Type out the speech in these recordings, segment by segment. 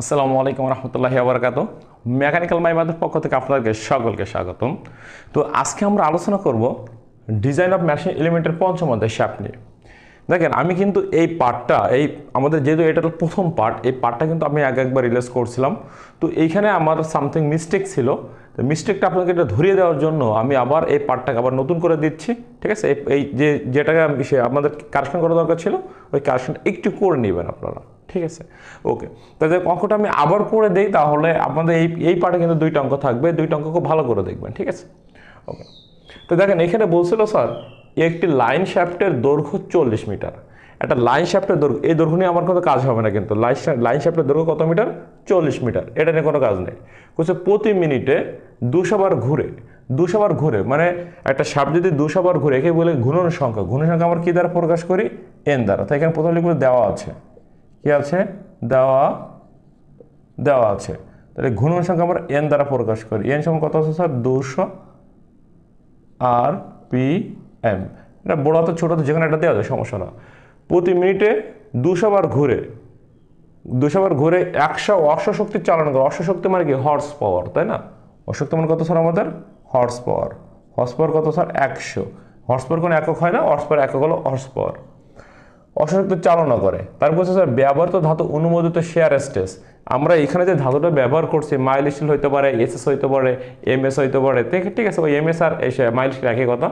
আসসালামু আলাইকুম রহমতুল্লাহি বারাকাতুহু। মেকানিক্যাল মাইমাদের পক্ষ থেকে আপনাদেরকে সকলকে স্বাগতম। তো আজকে আমরা আলোচনা করব ডিজাইন অফ মেশিন এলিমেন্টের পঞ্চম অধ্যায় শ্যাফট নিয়ে। দেখেন, আমি কিন্তু এই পার্টটা আমাদের যেহেতু এটা প্রথম পার্ট, এই পার্টটা কিন্তু আমি একবার রিলিজ করছিলাম। তো এইখানে আমার সামথিং মিস্টেক ছিল। তো মিস্টেকটা আপনাকে এটা ধরিয়ে দেওয়ার জন্য আমি আবার এই পার্টটাকে আবার নতুন করে দিচ্ছি। ঠিক আছে, এই যেটাকে আপনাদের কারেকশন করা দরকার ছিল, ওই কারেকশনটা একটু করে নেবেন আপনারা। ঠিক আছে, ওকে। তাহলে অঙ্কটা আমি আবার করে দিই, তাহলে আপনাদের এই পার্টে কিন্তু দুইটা অঙ্ক থাকবে, দুইটা অঙ্ক খুব ভালো করে দেখবেন। ঠিক আছে, ওকে। তো দেখেন, এখানে বলছিল স্যার একটি লাইন শ্যাফটের দৈর্ঘ্য 40 মিটার। একটা লাইন শ্যাফটের দৈর্ঘ্য, এই দৈর্ঘ্য নিয়ে আমার কোনো কাজ হবে না, কিন্তু লাইন শ্যাফটের দৈর্ঘ্য কত মিটার? 40 মিটার। এটা নিয়ে কোনো কাজ নেই। বলছে প্রতি মিনিটে 200 বার ঘুরে। 200 বার ঘুরে মানে একটা শ্যাফট যদি 200 বার ঘুরে, একে বলে ঘূর্ণন সংখ্যা। ঘূর্ণন সংখ্যা আমরা কি দ্বারা প্রকাশ করি? এন দ্বারা। তাই এখানে প্রথম লিখে দেওয়া আছে, কি আছে? দেওয়া আছে। তাহলে ঘূর্ণন সংখ্যা আমরা এন দ্বারা প্রকাশ করি। এন সমান কত আছে স্যার? 200 RPM। এটা বড় হাতে ছোট হাতে যেখানে একটা দেওয়া যায়, সমস্যা না। প্রতি মিনিটে 200 বার ঘুরে 100 অশ্বশক্তি চালনা করে। অশ্বশক্তি মানে কি? হর্স পাওয়ার, তাই না? অশ্বশক্তি মানে কত স্যার? আমাদের হর্স পাওয়ার। হর্স পাওয়ার কত স্যার? 100। হর্স পাওয়ার কোনো একক হয় না, হর্স পাওয়ার একক হলো হর্স পাওয়ার। অশ্বশক্তি চালনা করে। তারপর হচ্ছে স্যার ব্যবহৃত ধাতু অনুমোদিত শেয়ার স্ট্রেস। আমরা এখানে যে ধাতুটা ব্যবহার করছি, মাইল স্টিল হইতে পারে, এসএস হইতে পারে, এমএস হইতে পারে। ঠিক আছে, ওই এমএস আর মাইল স্টিল একই কথা।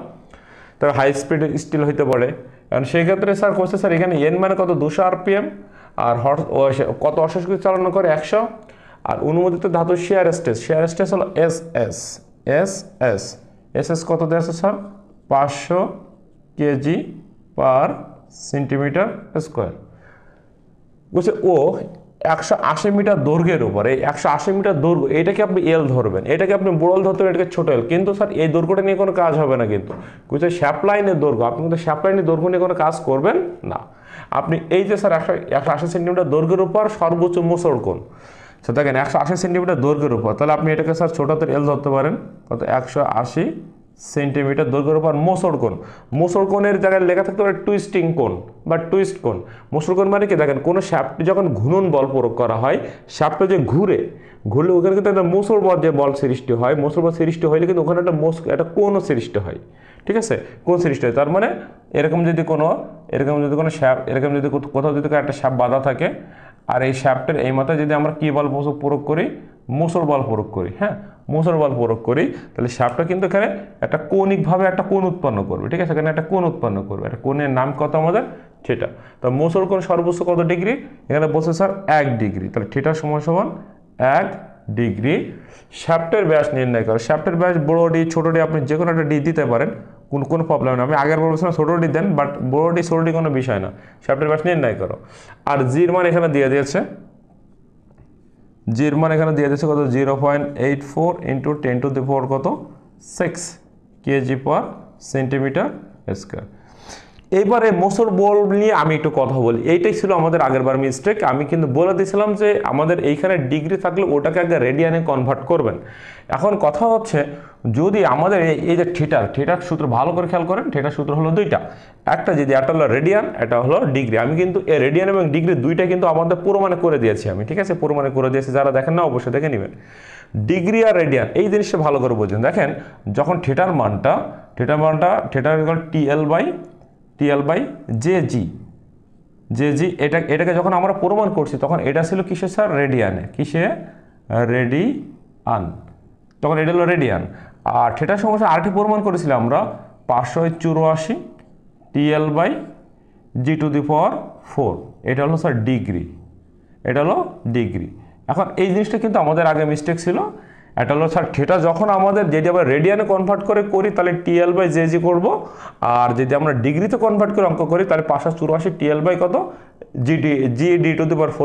তার হাই স্পিড স্টিল হইতে পারে। কারণ সেই ক্ষেত্রে স্যার করছে স্যার এখানে এন মানে কত? 200 RPM। আর কত অশ্বশক্তি চালনা করে? 100। আর অনুমোদিত ধাতু শেয়ার স্ট্রেস হলো এস কত দেওয়া আছে স্যার? 500 কেজি পার সেন্টিমিটার স্কোয়ার। বলছে ও 180 মিটার দৈর্ঘ্যের উপরে, 180 মিটার দৈর্ঘ্য, এটাকে আপনি এল ধরবেন, এটাকে আপনি বড় এল ধরতে হবে, এটাকে ছোট এল। কিন্তু স্যার এই দৈর্ঘ্যটা নিয়ে কোনো কাজ হবে না, কিন্তু বুঝছে শ্যাপ লাইনের দৈর্ঘ্য। আপনি কিন্তু শ্যাপ লাইনের দৈর্ঘ্য নিয়ে কোনো কাজ করবেন না। আপনি এই যে স্যার 180 সেন্টিমিটার দৈর্ঘ্যের উপর সর্বোচ্চ মোচড় কোণ, সেটা দেখেন 180 সেন্টিমিটার দৈর্ঘ্যের উপর, তাহলে আপনি এটাকে স্যার ছোট হাতের এল ধরতে পারেন। কত? 180 সেন্টিমিটার দৈর্ঘ্যের উপর মোচড় কোণ। মোচড় কোণের জায়গায় লেখা থাকতে পারে টুইস্টিং কোণ বা টুইস্ট কোণ। মোচড় কোণ মানে কি? দেখেন, কোনো শ্যাফটে যখন ঘূর্ণন বল প্রয়োগ করা হয়, শ্যাফটে যে ঘুরলে ওখানে কিন্তু একটা মোচড় বল যে বল সৃষ্টি হয়, মোচড় বল সৃষ্টি হইলে কিন্তু ওখানে একটা কোণও সৃষ্টি হয়। ঠিক আছে, কোণ সৃষ্টি হয়। তার মানে এরকম যদি কোনো শ্যাফট, এরকম যদি কোথাও যদি একটা শ্যাফট বাঁধা থাকে, আর এই শ্যাফটের এই মাথায় যদি আমরা কি বল প্রয়োগ করি? মোচড় বল প্রয়োগ করি। হ্যাঁ, মোচড় বল প্রয়োগ করি, তাহলে শ্যাফটটা কিন্তু এখানে একটা কৌণিকভাবে একটা কোণ উৎপন্ন করবে। ঠিক আছে, এখানে একটা কোণ উৎপন্ন করবে। একটা কোণের নাম কত আমাদের? থিটা। তো মোচড় কোণ সর্বোচ্চ কত ডিগ্রি? এখানে বলছে স্যার 1 ডিগ্রি। তাহলে থিটা সমান 1 ডিগ্রি। শ্যাফটের ব্যাস নির্ণয় করো। শ্যাফটের ব্যাস বড় ডি ছোট ডি আপনি যে কোনো একটা ডি দিতে পারেন, কোনো প্রবলেম না। আমি আগের বলছিলাম ছোট ডি দেন, বাট বড় ডি ছোট ডি কোনো বিষয় না। শ্যাফটের ব্যাস নির্ণয় করো। আর জির মান এখানে দিয়ে দিয়েছে, জির মান এখানে দিয়ে দিয়েছে কত? 0.84 ইন্টু 10⁴ কত? 6 কেজি পার সেন্টিমিটার স্কোয়ার। এইবারে মোচড় বল নিয়ে আমি একটু কথা বলি। এইটাই ছিল আমাদের আগেরবার মিস্টেক। আমি কিন্তু বলে দিয়েছিলাম যে আমাদের এইখানে ডিগ্রি থাকলে ওটাকে আগে রেডিয়ানে কনভার্ট করবেন। এখন কথা হচ্ছে, যদি আমাদের এই যে থিটার সূত্র ভালো করে খেয়াল করেন, থিটার সূত্র হলো দুইটা। একটা হলো রেডিয়ান, এটা হলো ডিগ্রি। আমি কিন্তু এই রেডিয়ান এবং ডিগ্রি দুইটা কিন্তু আমাদের প্রমাণে করে দিয়েছি আমি। ঠিক আছে, প্রমাণে করে দিয়েছি। যারা দেখেন না অবশ্যই দেখে নেবেন। ডিগ্রি আর রেডিয়ান এই জিনিসটা ভালো করে বোঝেন। দেখেন, যখন থিটার মানটা TL বাই জেজি, এটাকে যখন আমরা প্রমাণ করছি, তখন এটা ছিল কিসে স্যার? রেডিয়ানে। কিসে? রেডিয়ান। তখন এটা হলো রেডিয়ান। আর থিটার সমস্যা আরেকটি প্রমাণ করেছিলাম আমরা, 584 TL বাই G⁴। এটা হলো স্যার ডিগ্রি। এটা হলো ডিগ্রি। এখন এই জিনিসটা কিন্তু আমাদের আগে মিস্টেক ছিল। এটা হলো স্যার থিটা যখন আমাদের যদি আমরা রেডিয়ানে কনভার্ট করি তাহলে TL বাই জেজি করবো। আর যদি আমরা ডিগ্রিতে কনভার্ট করে অঙ্ক করি তাহলে 584 TL বাই কত? G⁴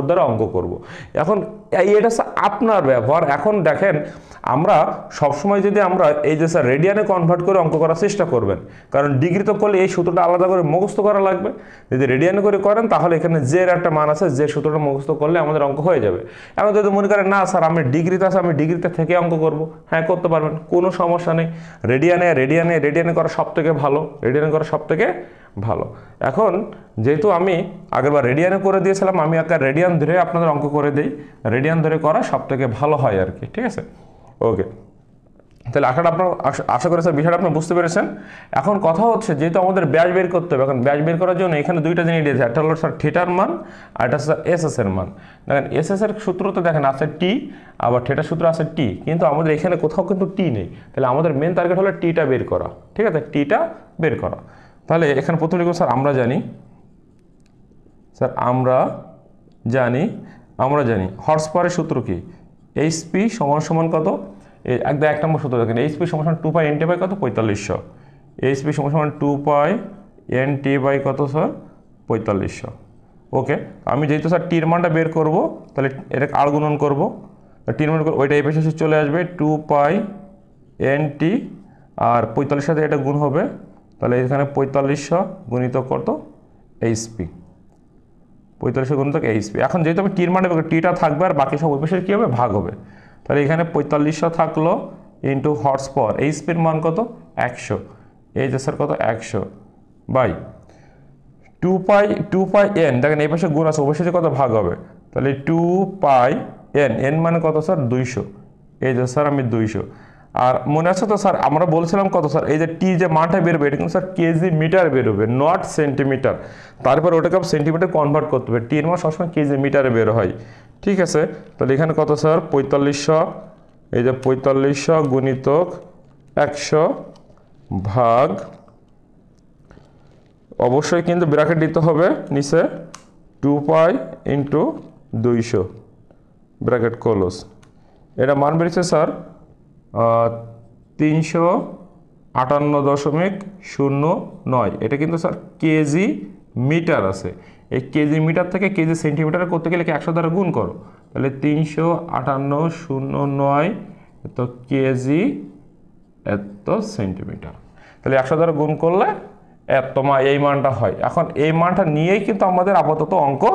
দ্বারা অঙ্ক করব। এখন এটা আপনার ব্যবহার। এখন দেখেন, আমরা সবসময় যদি আমরা এই যে স্যার রেডিয়ানে কনভার্ট করে অঙ্ক করার চেষ্টা করবেন, কারণ ডিগ্রিতে করলে এই সূত্রটা আলাদা করে মুখস্থ করা লাগবে। যদি রেডিয়ানে করে করেন তাহলে এখানে জের একটা মান আছে, যে সূত্রটা মুখস্থ করলে আমাদের অঙ্ক হয়ে যাবে। এখন যদি মনে করেন না স্যার আমি ডিগ্রিতে আছে, আমি ডিগ্রিতে থেকে অঙ্ক করব, হ্যাঁ করতে পারবেন, কোনো সমস্যা নেই। রেডিয়ানে করা সব থেকে ভালো, ভালো। এখন যেহেতু আমি আগেরবার রেডিয়ানে করে দিয়েছিলাম, আমি একটা রেডিয়ান ধরে আপনাদের অঙ্ক করে দিই, রেডিয়ান ধরে করা সব থেকে ভালো হয় আর কি, ঠিক আছে। ওকে, তাহলে আশা করি স্যার বিষয়টা আপনি বুঝতে পেরেছেন। এখন কথা হচ্ছে যেহেতু আমাদের ব্যাস বের করতে হবে, এখন ব্যাস বের করার জন্য এখানে দুইটা জিনিস দিয়েছে, একটা হলো স্যার থিটার মান আর একটা স্যার এসএস এর মান। দেখেন এসএস এর সূত্রতে দেখেন আছে টি, আবার থিটার সূত্র আছে টি, কিন্তু আমাদের এখানে কোথাও কিন্তু টি নেই। তাহলে আমাদের মেন টার্গেট হলো টিটা বের করা, ঠিক আছে, টিটা বের করা। তাহলে এখানে প্রথমে লিখব স্যার আমরা জানি হর্স পাওয়ারের সূত্র কি, এইচপি সমান কত, এক নম্বর সূত্র দেখেন, এইচপি সমান 2 পাই এনটি বাই কত 4500, এইচপি সমান 2 পাই এনটি বাই কত স্যার 4500। ওকে, আমি যেহেতু স্যার টির মানটা বের করব, তাহলে এটাকে আর গুণন করবো, টির মান ওইটা এই পাশে চলে আসবে 2 পাই এনটি, আর 45 সাথে এটা গুণ হবে, তাহলে এখানে 4500 গুণিত কত এইচপি, 4500 গুণিতক এইচপি। এখন যেহেতু আমি টির মানে টিটা থাকবে আর বাকি সব ওই পাশে কী হবে ভাগ হবে, তাহলে এখানে 4500 থাকলো ইন্টু হর্স পাওয়ার, এইচপির মান কত 100, এই যে স্যার কত 100 বাই 2 পাই এন, দেখেন এই পাশে গুণ আছে, অবশ্যই কত ভাগ হবে, তাহলে 2 পাই এন মানে কত স্যার 200, এই যে স্যার আমি 200। আর মনে আছে তো স্যার আমরা বলছিলাম কত স্যার, এই যে টি যে মানটা বেরোবে এটা কিন্তু স্যার কেজি মিটার বেরোবে, নট সেন্টিমিটার, তারপর ওটাকে সেন্টিমিটার কনভার্ট করতে হবে, টির মান সবসময় কেজি মিটারে বের হয়, ঠিক আছে। তাহলে এখানে কত স্যার 4500, এই যে 4500 গুণিতক 100 ভাগ, অবশ্যই কিন্তু ব্র্যাকেট দিতে হবে নিচে 2 পাই ইন্টু 200 ব্র্যাকেট ক্লোজ। এটা মান বেরিয়েছে স্যার 358.09, এটা কিন্তু স্যার কেজি মিটার আছে, এই কেজি মিটার থেকে কেজি সেন্টিমিটার করতে গেলে 100 দ্বারা গুণ করো, তাহলে 358.09 এত কেজি এত সেন্টিমিটার, তাহলে 100 দ্বারা গুণ করলে এই মানটা হয়। এখন এই মানটা নিয়েই কিন্তু আমাদের আপাতত অঙ্ক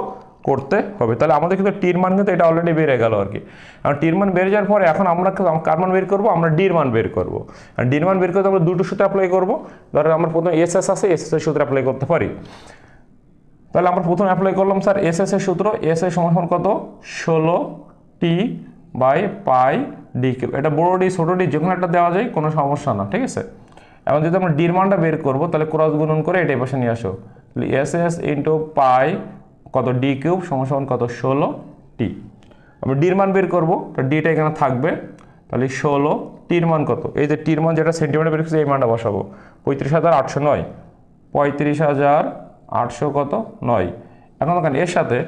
করতে হবে, তাহলে আমাদের কিন্তু টির মান কিন্তু এটা অলরেডি বেড়ে গেল আর কি। আর টির মান বেড়ে যাওয়ার পরে এখন আমরা কার মান বের করবো, আমরা ডির মান বের করবো। আর ডির মান বের করতে আমরা দুটো সূত্র অ্যাপ্লাই করবো, ধরো আমরা প্রথমে এসএস আছে, এসএস এর সূত্র অ্যাপ্লাই করতে পারি। তাহলে আমরা প্রথমে অ্যাপ্লাই করলাম স্যার এসএস এর সূত্র, এসএস সমান কত 16 টি বাই পাই ডি কিউব, এটা বড় ডি ছোট ডি যে কোনো একটা দেওয়া যায়, কোনো সমস্যা না, ঠিক আছে। এখন যদি আমরা ডির মানটা বের করবো, তাহলে ক্রস গুণন করে এটাই পাশে নিয়ে আসো, তাহলে এসএস ইন্টু পাই কত ডি কিউব সমান কত 16 টি। আমরা ডির মান বের করবো, তো ডিটা এখানে থাকবে, তাহলে 16 টির মান কত, এই যে টির মান যেটা সেন্টিমিটার বের করছে এই মানটা বসাবো 35,809, 35,800 কত 9। এখন দেখেন এর সাথে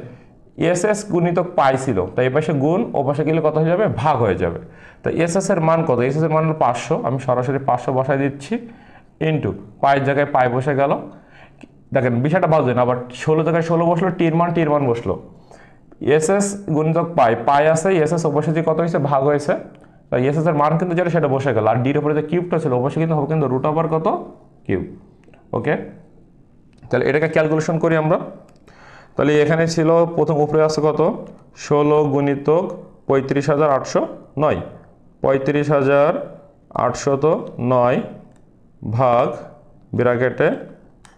এসএস গুণিতক পাই ছিল, তাই এই পাশে গুণ, ও পাশে গেলে কত হয়ে যাবে ভাগ হয়ে যাবে। তো এসএস এর মান কত, এসএস এর মান হলো 500, আমি সরাসরি 500 বসাই দিচ্ছি ইন্টু পাইয়ের জায়গায় পাই বসে গেল। দেখেন বিষয়টা বাজবেন, আবার 16 জায়গায় 16 বসলো, টির মান বসলো, এসএস গুণিতক পাই আছে, এসএস অবশ্যই কত হয়েছে ভাগ হয়েছে, তাই এসএস এর মান কিন্তু যেটা সেটা বসে গেল, আর ডির উপরে যে কিউবটা ছিল অবশ্যই কিন্তু হবে কিন্তু রুট ওভার কত কিউব। ওকে, তাহলে এটাকে ক্যালকুলেশন করি আমরা, তাহলে এখানে ছিল প্রথম উপরে আছে কত 16 গুণিতক 35,809, 35,809 ভাগ ব্র্যাকেটে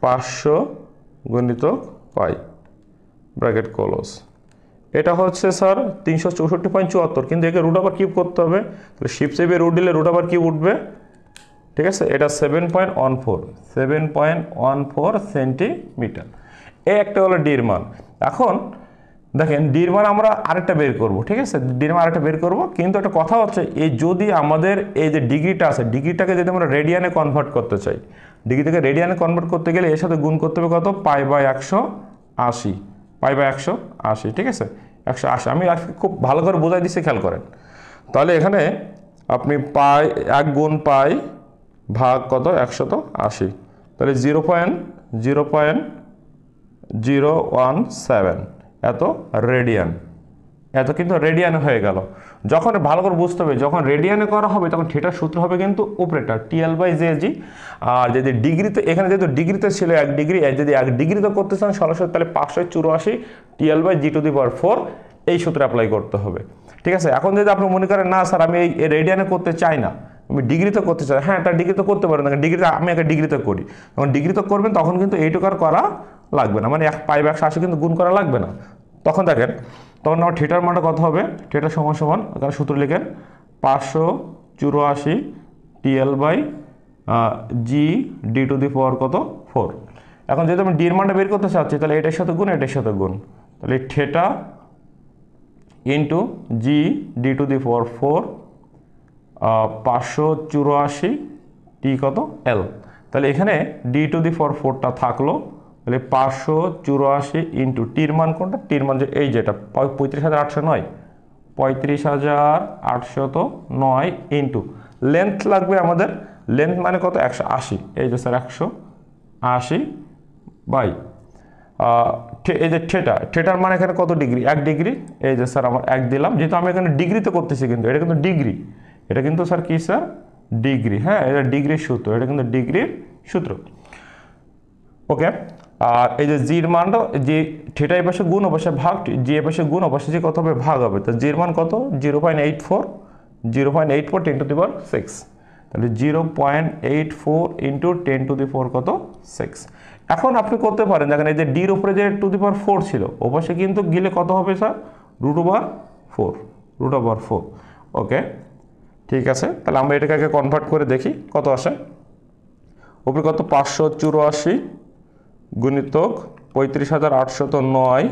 500 গুণিতক পাই ব্র্যাকেট ক্লোজ, এটা হচ্ছে স্যার 364.74, কিন্তু একে রুট ওভার কিউব করতে হবে, তাহলে শিফট চেপে রুট দিলে রুট ওভার কিউব উঠবে, ঠিক আছে। এটা 7.14 সেন্টিমিটার, এই একটা হলো ডির মান। এখন দেখেন ডির মান আমরা আরেকটা বের করব, ঠিক আছে, ডির মান আরেকটা বের করব, কিন্তু একটা কথা হচ্ছে এই যদি আমাদের এই যে ডিগ্রিটা আছে, ডিগ্রিটাকে যদি আমরা রেডিয়ানে কনভার্ট করতে চাই, ডিগ্রি থেকে রেডিয়ানে কনভার্ট করতে গেলে এর সাথে গুণ করতে হবে কত পাই বাই 180, পাই বাই 180, ঠিক আছে 180, আমি খুব ভালো করে বোঝাই দিচ্ছি খেয়াল করেন। তাহলে এখানে আপনি পাই 1 গুণ পাই ভাগ কত 180, তাহলে 0.017 এত রেডিয়ান, এত কিন্তু রেডিয়ানে হয়ে গেল। যখন ভালো করে বুঝতে হবে, যখন রেডিয়ানে করা হবে তখন থিটার সূত্র হবে কিন্তু উপরেটা TL/JG, আর যদি ডিগ্রিতে, এখানে যেহেতু ডিগ্রিতে ছিল 1 ডিগ্রি, যদি 1 ডিগ্রিতে করতে চান সরাসরি তাহলে 584 TL/G⁴ এই সূত্রে অ্যাপ্লাই করতে হবে, ঠিক আছে। এখন যদি আপনি মনে করেন না স্যার আমি এই রেডিয়ানে করতে চাই না, আমি ডিগ্রিতে করতে চাই, হ্যাঁ এটা ডিগ্রিতে করতে পারেন না, ডিগ্রিতে আমি একটা ডিগ্রিতে করি, যখন ডিগ্রিতে করবেন তখন কিন্তু এইটুকু আর করা লাগবে না, মানে 1/180 কিন্তু গুণ করা লাগবে না। তখন দেখেন তখন আমার থিটার মানটা কত হবে, থিটা সমান সমান এখানে সূত্র লিখেন 584 TL/g d⁴ কত 4। এখন যেহেতু আমি ডির মানটা বের করতে চাচ্ছি তাহলে এটার সাথে গুণ এটার সাথে গুণ, তাহলে থিটা ইন্টু জি d⁴ 4 584 টি কত এল, তাহলে এখানে d⁴ 4টা থাকলো, তাহলে 584 ইন্টু টির মান কোনটা, টির মান যে এই যেটা 35,809, 35,809 ইন্টু লেন্থ লাগবে আমাদের, লেন্থ মানে কত 180, এই যে স্যার 180 বাই এই যে থিটার মানে এখানে কত ডিগ্রি 1 ডিগ্রি, এই যে স্যার আমার 1 দিলাম, যেহেতু আমি এখানে ডিগ্রিতে করতেছি কিন্তু এটা কিন্তু ডিগ্রি, এটা কিন্তু স্যার কি স্যার ডিগ্রি, হ্যাঁ এটা ডিগ্রির সূত্র, এটা কিন্তু ডিগ্রির সূত্র, ওকে। আর এই যে জির মানটা যে থিটা এই পাশে গুণ অবশ্যই ভাগ, জি এর পাশে গুণ অবশ্যই যে কত হবে ভাগ হবে, তো জির মান কত 0.84 10⁻⁶, তাহলে 0.84 ইন্টু 10⁻⁴ কত 6। এখন আপনি করতে পারেন দেখেন এই যে ডির উপরে যে 2⁴ ছিল অবশ্যই কিন্তু গিলে কত হবে স্যার √4, ওকে ঠিক আছে। তাহলে আমরা এটাকে আগে কনভার্ট করে দেখি কত আসে, উপরে কত 584 গুণিতক 35,809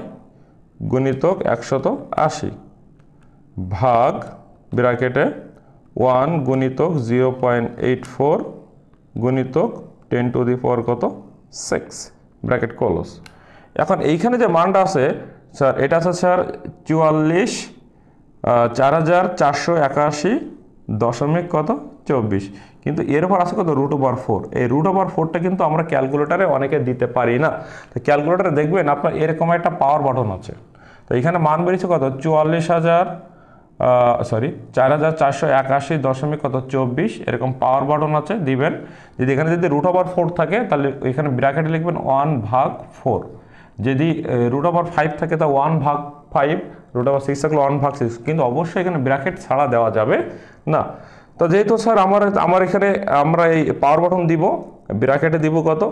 গুণিতক 180 ভাগ ব্র্যাকেটে 1 গুণিতক 0.84 গুণিতক 10⁻⁴ কত 6 ব্র্যাকেট ক্লোজ। এখন এইখানে যে মানটা আছে স্যার এটা আছে স্যার 44,481 দশমিক কত 24, কিন্তু এর উপর আছে কত √4, এই √4টা কিন্তু আমরা ক্যালকুলেটারে অনেকে দিতে পারি না, তো ক্যালকুলেটারে দেখবেন আপনার এরকম একটা পাওয়ার বাটন আছে, তো এখানে মান বেরিয়েছে কত 4,481 দশমিক কত 24, এরকম পাওয়ার বাটন আছে দিবেন। যদি এখানে যদি √4 থাকে তাহলে এখানে ব্র্যাকেটে লিখবেন 1/4, যদি √5 থাকে তা 1/5, √6 থাকলে 1/6, কিন্তু অবশ্যই এখানে ব্র্যাকেট ছাড়া দেওয়া যাবে না। তো যেহেতু স্যার আমার এখানে আমরা এই পাওয়ার বাটন দিব, ব্র্যাকেটে দিব কত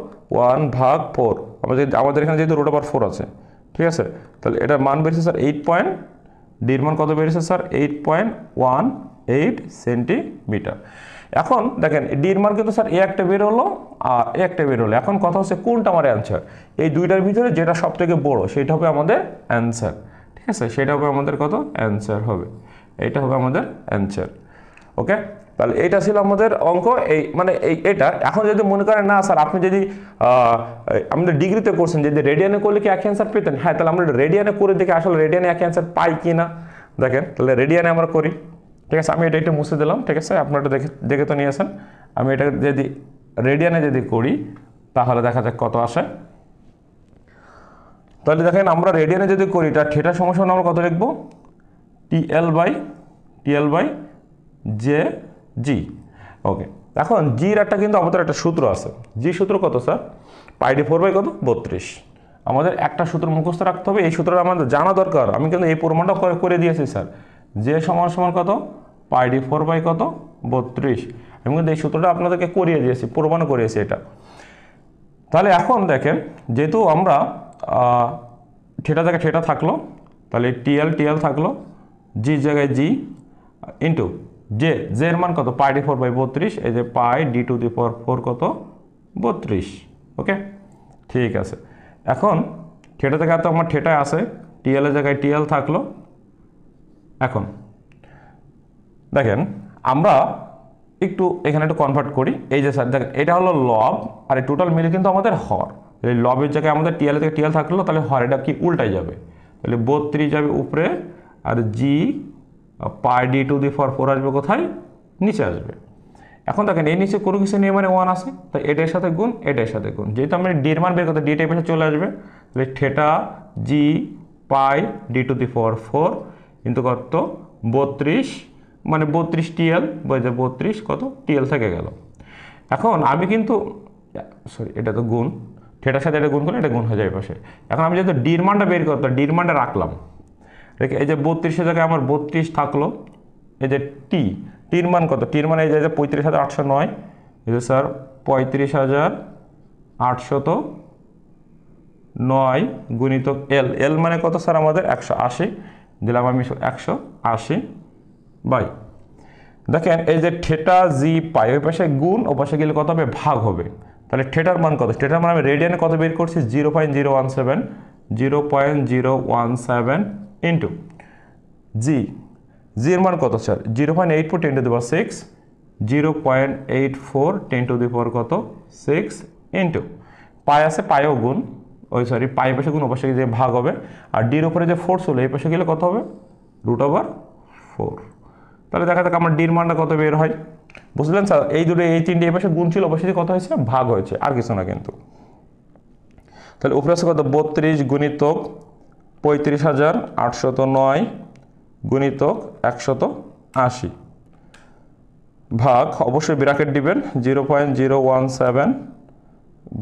1/4, আমাদের এখানে যেহেতু √4 আছে, ঠিক আছে, তাহলে এটার মান বেরিয়েছে স্যার 8 ডির মান কত বেরিয়েছে স্যার 8.18 সেন্টিমিটার। এখন দেখেন ডির মান কিন্তু স্যার এ একটা বের হলো আর এ একটা বের হলো, এখন কথা হচ্ছে কোনটা আমার অ্যান্সার, এই দুইটার ভিতরে যেটা সব থেকে বড় সেটা হবে আমাদের অ্যান্সার, ঠিক আছে, সেটা হবে আমাদের কত অ্যান্সার হবে, এইটা হবে আমাদের অ্যান্সার, ওকে। তাহলে এইটা ছিল আমাদের অঙ্ক, এই মানে এটা। এখন যদি মনে করেন না স্যার আপনি যদি আমাদের ডিগ্রিতে করছেন যদি রেডিয়ানে করলে কি একই অ্যান্সার পেতেন, হ্যাঁ তাহলে আমরা রেডিয়ানে করে দেখি আসলে রেডিয়ানে একই অ্যান্সার পাই কি না, দেখেন তাহলে রেডিয়ানে আমরা করি, ঠিক আছে। আমি এটা একটু মুছে দিলাম, ঠিক আছে, আপনারা এটা দেখে তো নিয়েছেন। আমি এটা যদি রেডিয়ানে যদি করি তাহলে দেখা যাক কত আসে। তাহলে দেখেন আমরা রেডিয়ানে যদি করি এটা থিটা সমান আমরা কত লিখবো TL/জি, ওকে। এখন জির একটা কিন্তু আমাদের একটা সূত্র আছে, জি সূত্র কত স্যার πd4 কত 32, আমাদের একটা সূত্র মুখস্থ রাখতে হবে, এই সূত্রটা আমাদের জানা দরকার, আমি কিন্তু এই প্রমাণটা করে দিয়েছি স্যার, যে সমান কত πd4 কত 32, আমি কিন্তু এই সূত্রটা আপনাদেরকে করিয়ে দিয়েছি, প্রমাণ করিয়েছি এটা। তাহলে এখন দেখেন যেহেতু আমরা থিটা জায়গায় থিটা থাকলো, তাহলে TL থাকলো, জি জায়গায় জি ইন্টু জে এর মান কত πd4 32, এই যে πd⁴ কত 32, ওকে ঠিক আছে। এখন থিটা জায়গায় তো আমার থিটা আছে, TL এর জায়গায় TL থাকলো। এখন দেখেন আমরা একটু এখানে একটু কনভার্ট করি, এই যে স্যার দেখেন এটা হলো লব আর এই টোটাল মিলে কিন্তু আমাদের হর, এই লবের জায়গায় আমাদের TL থেকে TL থাকলো, তাহলে হর এটা কি উল্টাই যাবে, তাহলে 32 যাবে উপরে আর জি πd⁴ আসবে কোথায় নিচে আসবে। এখন দেখেন এই নিচে কোনো কিছু নিয়ে মানে 1 আসে, তো এটার সাথে গুণ এটার সাথে গুণ, যেহেতু আমরা ডির মান বের করতে ডি টাইপে চলে আসবে, তাহলে থিটা জি πd⁴ কিন্তু কত 32, মানে 32 TL, 32 কত TL থেকে গেল। এখন আমি কিন্তু সরি এটা তো গুণ, থিটার সাথে এটা গুণ করলে এটা গুণ হয়ে যায় পাশে। এখন আমি যেহেতু ডির মানটা বের করতে ডির মানটা রাখলাম, রেখে এই যে 32 জায়গায় আমার 32 থাকলো, এই যে টির মান কত, টির মান এই যে 35,809, এই যে স্যার 35,809 গুণিতক এল, এল মানে কত স্যার আমাদের 180, দিলাম আমি 180 বাই, দেখেন এই যে থিটা জি পাই, ওই পাশে গুণ, ও পাশে গেলে কত হবে ভাগ হবে, তাহলে থিটার মান কত, থিটার মান আমি রেডিয়ানে কত বের করছি 0.017 ইন্টু জি, জি এর মান কত sir 0.84 10 to the power 6, 0.84 10 to the power কত 6 ইন্টু পাই আছে, পাইও গুণ, ওই সরি পাই পাশে গুণ, ও পাশে যে ভাগ হবে, আর ডির উপরে যে ফোর্স হলো এই পাশে গেলে কত হবে √4। তাহলে দেখা যাক আমার ডির মানটা কত বের হয়, বুঝলেন স্যার? এই দুটো এই তিনটে এই পাশে গুণ ছিল, অবশ্যই কত হয়েছে ভাগ হয়েছে, আর কিছু না কিন্তু। তাহলে উপরে আছে কত 32 গুণিতক 35,809 গুণিতক 180 ভাগ, অবশ্যই ব্র্যাকেট দিবেন 0.017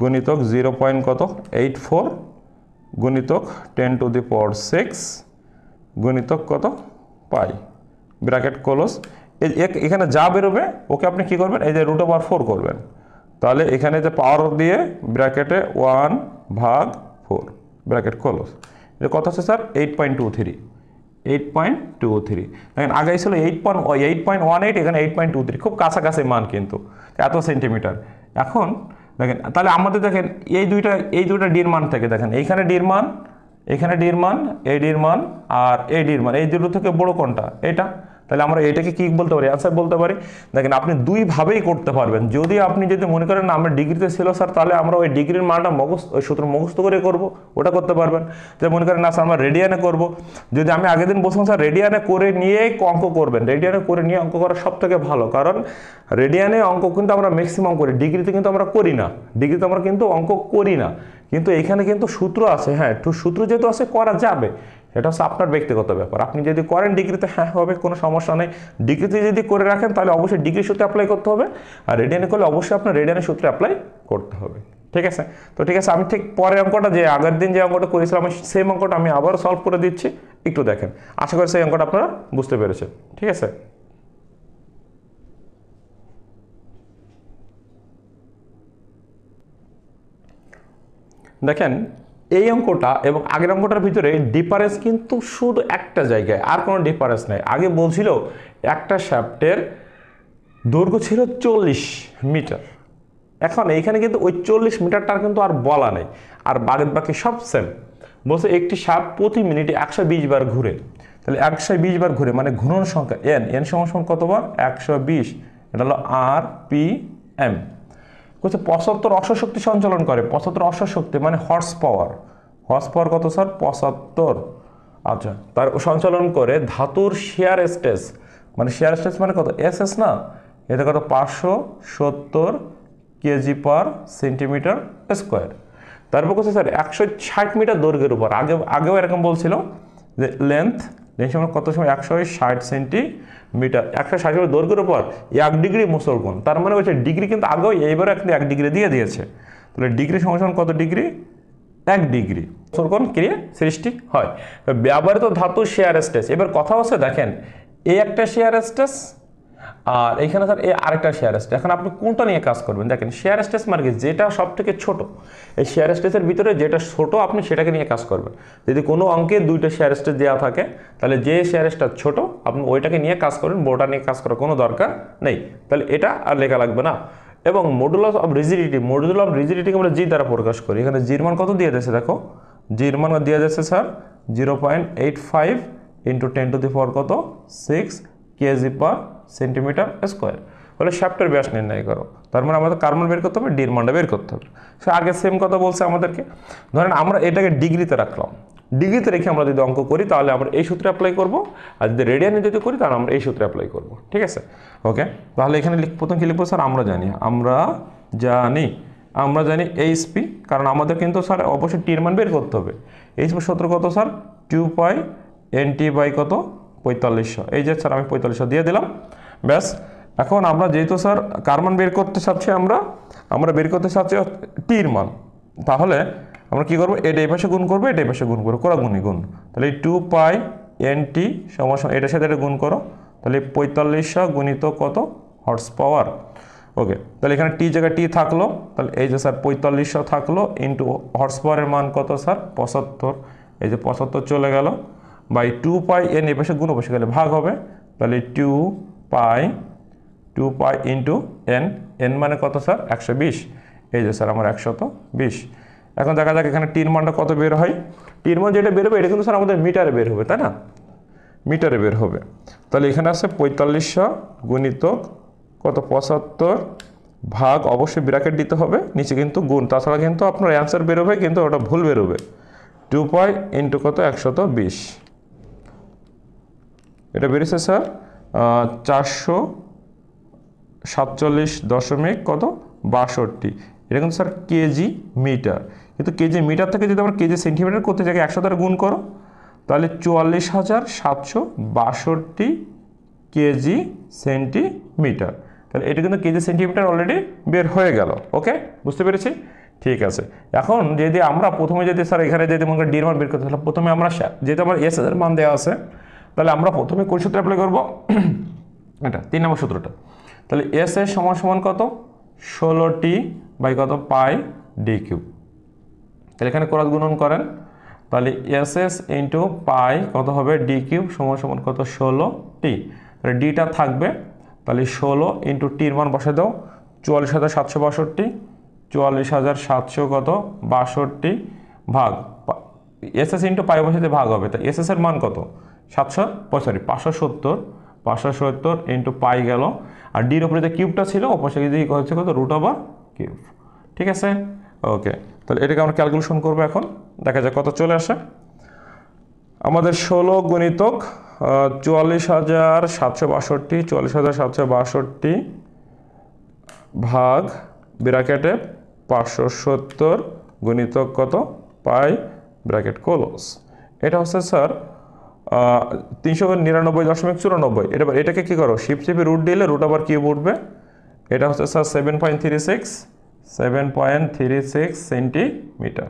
গুণিতক 0.84 গুণিতক 10 টু দি পাওয়ার 6 গুণিতক কত পাই, ব্র্যাকেট ক্লোজ। এখানে যা বেরোবে ওকে আপনি কি করবেন, এই যে √4 করবেন, তাহলে এখানে যে পাওয়ার দিয়ে ব্র্যাকেটে 1 ভাগ 4 ব্র্যাকেট ক্লোজ। এটা কত আছে স্যার 8.23, দেখেন আগে ছিল 8.18, এখানে 8.23, খুব কাছাকাছি মান কিন্তু এত সেন্টিমিটার। এখন দেখেন তাহলে আমাদের দেখেন এই দুইটা ডির মান থেকে, দেখেন এইখানে ডির মান, এখানে ডির মান, এই ডির মান আর এই ডির মান, এই দুটো থেকে বড় কোনটা এটা, তাহলে আমরা এটাকে কি বলতে পারি, অ্যান্সার বলতে পারি। দেখেন আপনি দুইভাবেই করতে পারবেন, আপনি যদি মনে করেন না আমরা ডিগ্রিতে ছিল স্যার, তাহলে আমরা ওই ডিগ্রির মানটা ওই সূত্র মুখস্থ করে করব, ওটা করতে পারবেন। যদি মনে করেন না স্যার আমরা রেডিয়ানে করব, যদি আমি আগের দিন বলছিলাম স্যার রেডিয়ানে করে নিয়েই অঙ্ক করবেন, রেডিয়ানে করে নিয়ে অঙ্ক করা সব থেকে ভালো, কারণ রেডিয়ানে অঙ্ক কিন্তু আমরা ম্যাক্সিমাম করি, ডিগ্রিতে কিন্তু আমরা করি না, ডিগ্রিতে আমরা কিন্তু অঙ্ক করি না, কিন্তু এখানে কিন্তু সূত্র আছে, হ্যাঁ সূত্র যেহেতু আছে করা যাবে, এটা হচ্ছে আপনার ব্যক্তিগত ব্যাপার। আপনি যদি করেন ডিগ্রিতে, হ্যাঁ হবে, কোনো সমস্যা নেই। ডিগ্রিতে যদি করে রাখেন তাহলে অবশ্যই ডিগ্রি সূত্রে অ্যাপ্লাই করতে হবে, আর রেডিয়ানে করলে অবশ্যই আপনার রেডিয়ানের সূত্রে অ্যাপ্লাই করতে হবে, ঠিক আছে? তো ঠিক আছে, আমি ঠিক পরের অঙ্কটা যে আগের দিন যে অঙ্কটা করেছিলাম আমি সেই অঙ্কটা আমি আবার সলভ করে দিচ্ছি, একটু দেখেন, আশা করি সেই অঙ্কটা আপনারা বুঝতে পেরেছেন, ঠিক আছে? দেখেন এই অঙ্কটা এবং আগের অঙ্কটার ভিতরে ডিফারেন্স কিন্তু শুধু একটা জায়গায়, আর কোনো ডিফারেন্স নাই। আগে বলছিল একটা শ্যাফটের দৈর্ঘ্য ছিল 40 মিটার, এখন এইখানে কিন্তু ওই 40 মিটারটার কিন্তু আর বলা নেই, আর বাকি সব সেম। বলছে একটি শ্যাফট প্রতি মিনিটে 120 বার ঘুরে, তাহলে 120 বার ঘুরে মানে ঘূর্ণন সংখ্যা এন সমান কতবার 120, এটা হলো RPM। বলছে 75 অশ্ব শক্তি সঞ্চালন করে, 75 অশ্ব শক্তি মানে হর্স পাওয়ার কত স্যার 75, আচ্ছা তার সঞ্চালন করে ধাতুর শিয়ার স্ট্রেস মানে কত SS না, এটা কত 570 কেজি পার সেন্টিমিটার স্কোয়ার। তারপর কত স্যার 160 মিটার দৈর্ঘ্যের উপর, আগেও এরকম বলছিল যে লেন্থ সমান কত সময় 160 সেন্টিমিটার, 160 মিটার দৈর্ঘ্যের উপর 1 ডিগ্রি মুসল কোণ, তার মানে হচ্ছে ডিগ্রি কিন্তু আগেও এইবারও একটা 1 ডিগ্রি দিয়ে দিয়েছে, তাহলে ডিগ্রি সমান কত ডিগ্রি 1 ডিগ্রি মুসল কোণ ক্রিয়া সৃষ্টি হয়। ব্যবহৃত ধাতু শেয়ার স্ট্রেস, এবার কথা হচ্ছে দেখেন এই একটা শেয়ার স্ট্রেস আর এখানে স্যার এই আরেকটা শেয়ার স্ট্রেস, এখন আপনি কোনটা নিয়ে কাজ করবেন? দেখেন শেয়ার স্ট্রেস মানে যেটা সব থেকে ছোট, এই শেয়ার স্ট্রেসের ভিতরে যেটা ছোট আপনি সেটাকে নিয়ে কাজ করবেন। যদি কোনো অঙ্কে দুইটা শেয়ার স্ট্রেস দেওয়া থাকে তাহলে যে শেয়ার স্ট্রেস ছোট আপনি ওইটাকে নিয়ে কাজ করবেন, বড়টা নিয়ে কাজ করার কোনো দরকার নেই, তাহলে এটা আর লেখা লাগবে না। এবং মডুলাস অফ রিজিডিটিকে আমরা জি দ্বারা প্রকাশ করি, এখানে জির মান কত দিয়ে দিয়েছে দেখো, জির মান দিয়ে দিয়েছে sir 0.85 into 10 to the power কত 6 কেজি পার সেন্টিমিটার স্কোয়ার, বলে শ্যাফটের ব্যাস নির্ণয় করো। তার মানে আমাদের কার্বন বের করতে হবে, ডির মানটা বের করতে হবে। সে আগে সেম কথা বলছে আমাদেরকে, ধরেন আমরা এটাকে ডিগ্রিতে রাখলাম, ডিগ্রিতে রেখে আমরা যদি অঙ্ক করি তাহলে আমরা এই সূত্রে অ্যাপ্লাই করব, আর যদি রেডিয়ানে যদি করি তাহলে আমরা এই সূত্রে অ্যাপ্লাই করব, ঠিক আছে? ওকে, তাহলে এখানে প্রথম কি লিখবো স্যার, আমরা জানি এইচপি, কারণ আমাদের কিন্তু স্যার অবশ্যই টির মান বের করতে হবে। এইচপি সূত্র কত স্যার 2 পাই NT বাই কত 4500, এই যে স্যার আমি 4500 দিয়ে দিলাম, ব্যাস। এখন আমরা যেহেতু স্যার কার্বন বের করতে চাচ্ছি, আমরা বের করতে চাচ্ছি টির মান, তাহলে আমরা কি করবো, এটা এই পাশে গুণ করবো, এটা এই পাশে গুণ করবো, কোরা গুণ, তাহলে এই 2 পাই এনটি সমান এটার সাথে এটা গুণ করো, তাহলে 4500 গুণিত কত হর্স পাওয়ার। ওকে, তাহলে এখানে টি জায়গায় টি থাকলো, তাহলে এই যে স্যার 4500 থাকলো ইন্টু হর্স পাওয়ারের মান কত স্যার 75, এই যে 75 চলে গেল বাই 2 পাই এন এ পাশে গুণ বসে গেলে ভাগ হবে, তাহলে 2 পাই ইন্টু এন, এন মানে কত স্যার 120, এই যে স্যার আমার 120। এখন দেখা যাক এখানে টির মানটা কত বের হয়। টির মান যেটা বের হবে এটা কিন্তু স্যার আমাদের মিটারে বের হবে, তাই না, মিটারে বের হবে। তাহলে এখানে আছে 4500 গুণিতক কত 75 ভাগ, অবশ্যই ব্র্যাকেট দিতে হবে, নিচে কিন্তু গুণ, তাছাড়া কিন্তু আপনার অ্যান্সার বেরোবে কিন্তু ওটা ভুল বেরোবে। 2 পাই ইন্টু কত 120, এটা বেরিয়েছে স্যার 447 দশমিক কত 62, এটা কিন্তু স্যার কেজি মিটার। কিন্তু কেজি মিটার থেকে যদি আমরা কেজি সেন্টিমিটার করতে যাই 100 দ্বারা গুণ করো, তাহলে 44,762 কেজি সেন্টিমিটার। তাহলে এটা কিন্তু কেজি সেন্টিমিটার অলরেডি বের হয়ে গেল। ওকে, বুঝতে পেরেছি, ঠিক আছে। এখন যদি আমরা প্রথমে যদি স্যার এখানে যদি মনে করি ডির মান বের করতে, তাহলে প্রথমে আমরা যেহেতু আমার এস এর মান দেওয়া আছে, তাহলে আমরা প্রথমে কোন সূত্র অ্যাপ্লাই করবো, এটা 3 নম্বর সূত্রটা। তাহলে এস এর সমান সমান কত 16টি বাই কত পাই ডি কিউব, তাহলে এখানে ক্রস গুণন করেন, তাহলে এস এস ইন্টু পাই কত হবে ডি কিউব সমান সমান কত 16টি, তাহলে ডিটা থাকবে, তাহলে 16 ইন্টু টির মান বসে দাও 44,762, 44,700 কত 62 ভাগ এস এস ইন্টু পাই বসে ভাগ হবে, তাই এস এস এর মান কত 570 ইন্টু পাই গেল, আর ডির উপরে যে কিউবটা ছিল অপরসে দিকে হচ্ছে কত √ কিউব, ঠিক আছে। ওকে, তাহলে এটাকে আমরা ক্যালকুলেশন করবো, এখন দেখা যাক কত চলে আসে আমাদের। 16 গুণিতক 44,762 ভাগ ব্র্যাকেটে 570 গুণিতক কত পাই ব্র্যাকেট ক্লোজ, এটা হচ্ছে স্যার 399.94। এটাকে কি করো শিফট চেপে রুট দিলে √ কিউব উঠবে, এটা হচ্ছে স্যার 7.36 সেন্টিমিটার।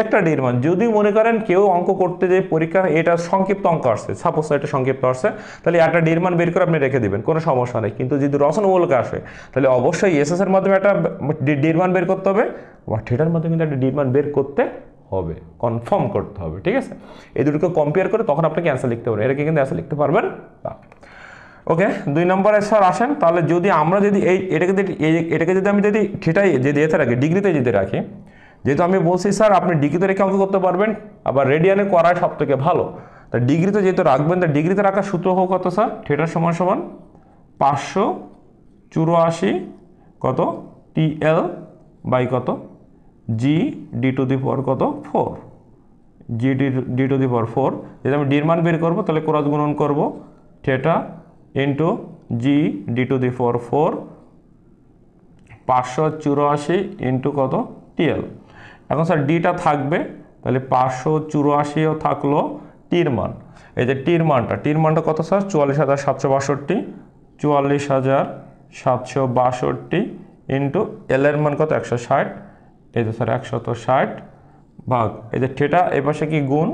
একটা ডির মান যদি মনে করেন কেউ অঙ্ক করতে যে পরীক্ষা এটা সংক্ষিপ্ত অঙ্ক আসছে, সাপোজ এটা সংক্ষিপ্ত আসছে, তাহলে একটা ডির মান বের করে আপনি রেখে দিবেন, কোনো সমস্যা নেই। কিন্তু যদি রচনামূলক আসে তাহলে অবশ্যই এসএস এর মাধ্যমে একটা ডির মান বের করতে হবে, বা থিটার মাধ্যমে কিন্তু একটা ডির মান বের করতে হবে, কনফার্ম করতে হবে, ঠিক আছে। এই দুটোকে কম্পেয়ার করে তখন আপনাকে অ্যান্সার লিখতে পারবেন, এটাকে কিন্তু অ্যান্সার লিখতে পারবেন না। ওকে, 2 নম্বরে স্যার আসেন, তাহলে যদি আমরা যদি এটাকে যদি আমি যদি থিটাই যদি এতে রাখি, ডিগ্রিতে যদি রাখি, যেহেতু আমি বলছি স্যার আপনি ডিগ্রিতে রেখে অঙ্ক করতে পারবেন, আবার রেডিয়ানে করাই সব থেকে ভালো। তা ডিগ্রিতে যেহেতু রাখবেন, তা ডিগ্রিতে রাখার সূত্র হোক কত স্যার, থিটার সমান সমান 584 কত টিএল বাই কত G D two the power কত 4, জি ডি টু দি পাওয়ার 4। যদি আমি ডির মান বের করবো তাহলে ক্রস গুণন করবো theta into G D two the power 4, 584 into কত টিএল। এখন স্যার ডিটা থাকবে, তাহলে 584ও থাকলো টির মান, এই যে টির মানটা কত স্যার 44,762, 44,762 ইন্টু এল এর মান কত 160, এই যে স্যার 160 ভাগ, এই যে থিটা এই পাশে কি গুণ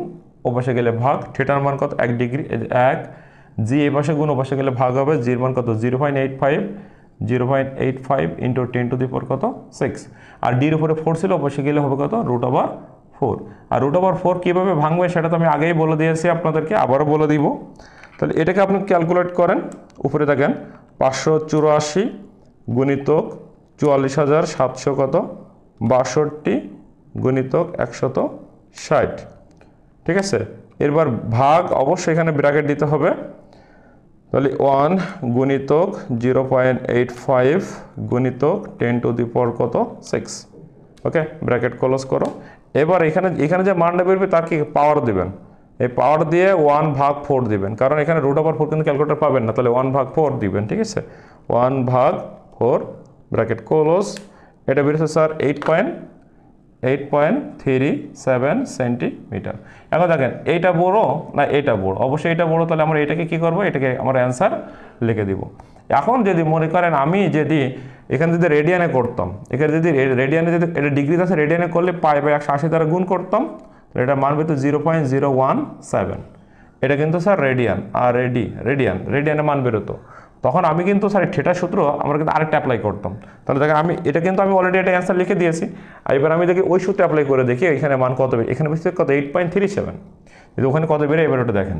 ও পাশে গেলে ভাগ, থিটার মান কত 1 ডিগ্রি, এই যে 1, জি এই পাশে গুণ ও পাশে গেলে ভাগ হবে, জির মান কত 0.85 ইন্টু 10 টু দি পাওয়ার কত 6, আর ডির উপরে 4 ছিল অবশ্যই গেলে হবে কত √4। আর √4 কীভাবে ভাঙবে সেটা তো আমি আগেই বলে দিয়েছি আপনাদেরকে, আবারও বলে দিব। তাহলে এটাকে আপনি ক্যালকুলেট করেন, উপরে দেখেন 584 গুণিতক 44,700 কত 62 গুণিতক 160, ঠিক আছে। এরপর ভাগ, অবশ্যই এখানে ব্র্যাকেট দিতে হবে, তাহলে 1 গুণিতক 0.85 গুণিতক 10 টু দি পাওয়ার কত 6, ওকে, ব্র্যাকেট ক্লোজ করো। এবার এখানে যে মানটা বেরবে তার কি পাওয়ার দিবেন, এই পাওয়ার দিয়ে 1 ভাগ 4 দিবেন, কারণ এখানে √4 কিন্তু ক্যালকুলেটর পাবেন না, তাহলে 1 ভাগ 4 দিবেন, ঠিক আছে, 1 ভাগ 4 ব্র্যাকেট ক্লোজ। এটা বেরোচ্ছে স্যার 8.37 সেন্টিমিটার। এখন দেখেন এইটা বড় না এটা বড়, অবশ্যই এটা বড়, তাহলে আমরা এটাকে কি করব, এটাকে আমরা অ্যান্সার লিখে দিব। এখন যদি মনে করেন আমি যদি এখানে যদি রেডিয়ানে করতাম, এখানে যদি রেডিয়ানে যদি এটা ডিগ্রিতে আছে রেডিয়ানে করলে পাই বাই 180 দ্বারা গুণ করতাম, তাহলে এটা মান পেতো 0.017, এটা কিন্তু স্যার রেডিয়ান, আর রেডিয়ানের মান বেরোতো। তখন আমি কিন্তু স্যার থিটা সূত্র আমরা কিন্তু আরেকটা অ্যাপ্লাই করতাম। তাহলে দেখেন আমি অলরেডি একটা অ্যান্সার লিখে দিয়েছি। আর এবার আমি দেখি ওই সূত্রে অ্যাপ্লাই করে দেখি এখানে মান কত বের, এখানে বেশি কত 8.37, যদি ওখানে কত বেরো এবার ওটা দেখেন।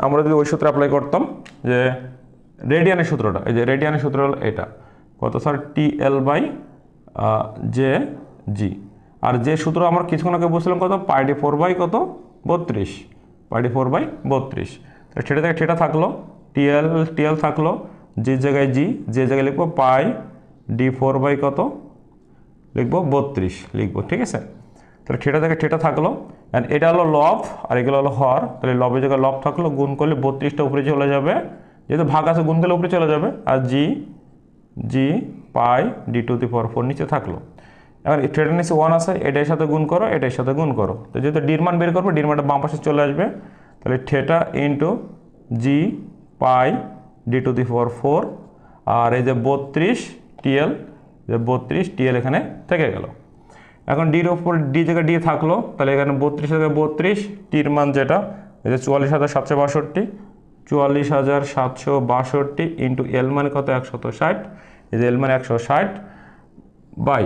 আমরা যদি ওই সূত্রে অ্যাপ্লাই করতাম যে রেডিয়ানের সূত্রটা, এই যে রেডিয়ানের সূত্র হলো এটা কত স্যার TL/JG, আর যে সূত্র আমরা কিছুক্ষণ আগে বলছিলাম কত πd4/32, πd4/32। সেটা থেকে সেটা থাকলো, TL থাকলো, যে জায়গায় জি, যে জায়গায় লিখবো πd4 কত লিখবো 32 লিখবো, ঠিক আছে। তাহলে থিটা থেকে থিটা থাকলো, অ্যান্ড এটা হলো লব আর এগুলো হলো হর। তাহলে লবের জায়গায় লব থাকলো, গুণ করলে 32টা উপরে চলে যাবে, যেহেতু ভাগ আছে গুণ করলে উপরে চলে যাবে, আর জি πd4 নিচে থাকলো। এখন থিটা নিচে 1 আছে, এটার সাথে গুণ করো, এটার সাথে গুণ করো। তো যেহেতু ডির মান বের করবো, ডির মানটা বাম পাশে চলে আসবে। তাহলে থিটা ইন্টু জি πd4, আর এই যে 32 TL, যে 32 TL এখানে থেকে গেল। এখন ডির ওপর ডি জায়গায় ডি থাকলো, তাহলে এখানে 32 থেকে 32, টির মান যেটা এই যে 44,762, 44,762 ইন্টু এল মানে কত 160, এই যে এল মানে 160 বাই,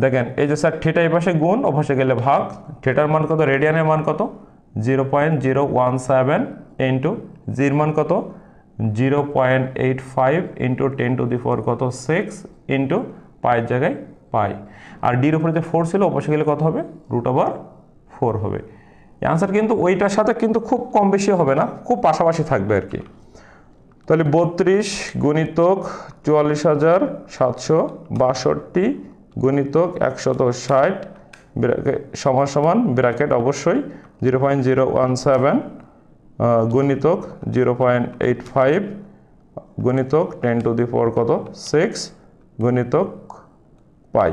দেখেন এই যে স্যার থিটা এই পাশে গুণ, ও পাশে গেলে ভাগ। থিটার মান কত, রেডিয়ানের মান কত 0.017 ইন্টু জির মান কত 0.85 ইন্টু 10⁴ কত 6 ইন্টু পায়ের জায়গায় পাই, আর ডির উপরে যে 4 ছিল অবশ্যই গেলে কত হবে √4 হবে। অ্যান্সার কিন্তু ওইটার সাথে কিন্তু খুব কম বেশি হবে না, খুব পাশাপাশি থাকবে আর কি। তাহলে 32 গুণিতক 44,762 গুণিতক 160 সমান সমান ব্র্যাকেট অবশ্যই 0.017 গুণিতক 0.85 গুণিতক 10⁴ কত 6 গুণিতক পাই।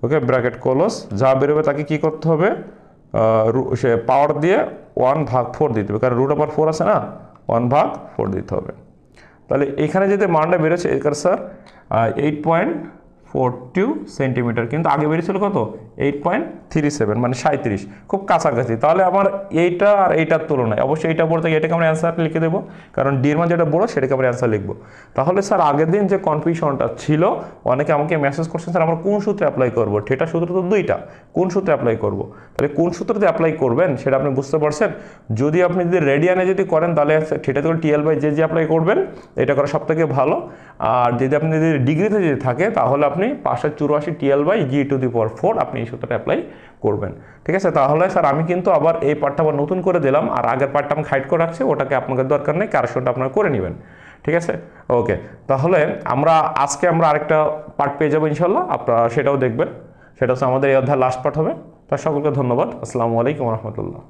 ওকে, ব্র্যাকেট ক্লোজ। যা বেরোবে তাকে কি করতে হবে, সে পাওয়ার দিয়ে 1/4 দিতে হবে, কারণ √4 আছে না, 1/4 দিতে হবে। তাহলে এখানে যদি মানটা বেরোচ্ছে এর স্যার 8.42 সেন্টিমিটার, কিন্তু আগে বেরিয়েছিল কত 8.37, মানে 37, খুব কাছাকাছি। তাহলে আমার এইটা আর এইটার তুলনায় অবশ্যই এইটা বড় থেকে এটাকে আমরা অ্যান্সার লিখে দেবো, কারণ ডির মান যেটা বড় সেটাকে আমরা অ্যান্সার লিখবো। তাহলে স্যার আগের দিন যে কনফিউশনটা ছিল, অনেকে আমাকে মেসেজ করছেন স্যার আমরা কোন সূত্রে অ্যাপ্লাই করবো, থিটা সূত্র তো দুইটা, কোন সূত্রে অ্যাপ্লাই করবো। তাহলে কোন সূত্রতে অ্যাপ্লাই করবেন সেটা আপনি বুঝতে পারছেন। যদি আপনি যদি রেডিয়ানে যদি করেন তাহলে থিটা থেকে TL/JG অ্যাপ্লাই করবেন, এটা করা সব থেকে ভালো। আর যদি আপনি যদি ডিগ্রিতে যদি থাকে তাহলে আপনি 584 TL/G⁴ আপনি এই সূত্রটা অ্যাপ্লাই করবেন, ঠিক আছে। তাহলে স্যার আমি কিন্তু আবার এই পার্টটা আবার নতুন করে দিলাম, আর আগের পার্টটা আমি হাইড করে রাখছি, ওটাকে আপনাদের দরকার নেই, কারেকশনটা আপনারা করে নেবেন, ঠিক আছে। ওকে, তাহলে আজকে আমরা আরেকটা পার্ট পেয়ে যাবো ইনশাল্লাহ, আপনারা সেটাও দেখবেন। সেটা হচ্ছে আমাদের এই অধ্যায়ের লাস্ট পার্ট হবে। তার সকলকে ধন্যবাদ। আসসালামু আলাইকুম রহমতুল্লাহ।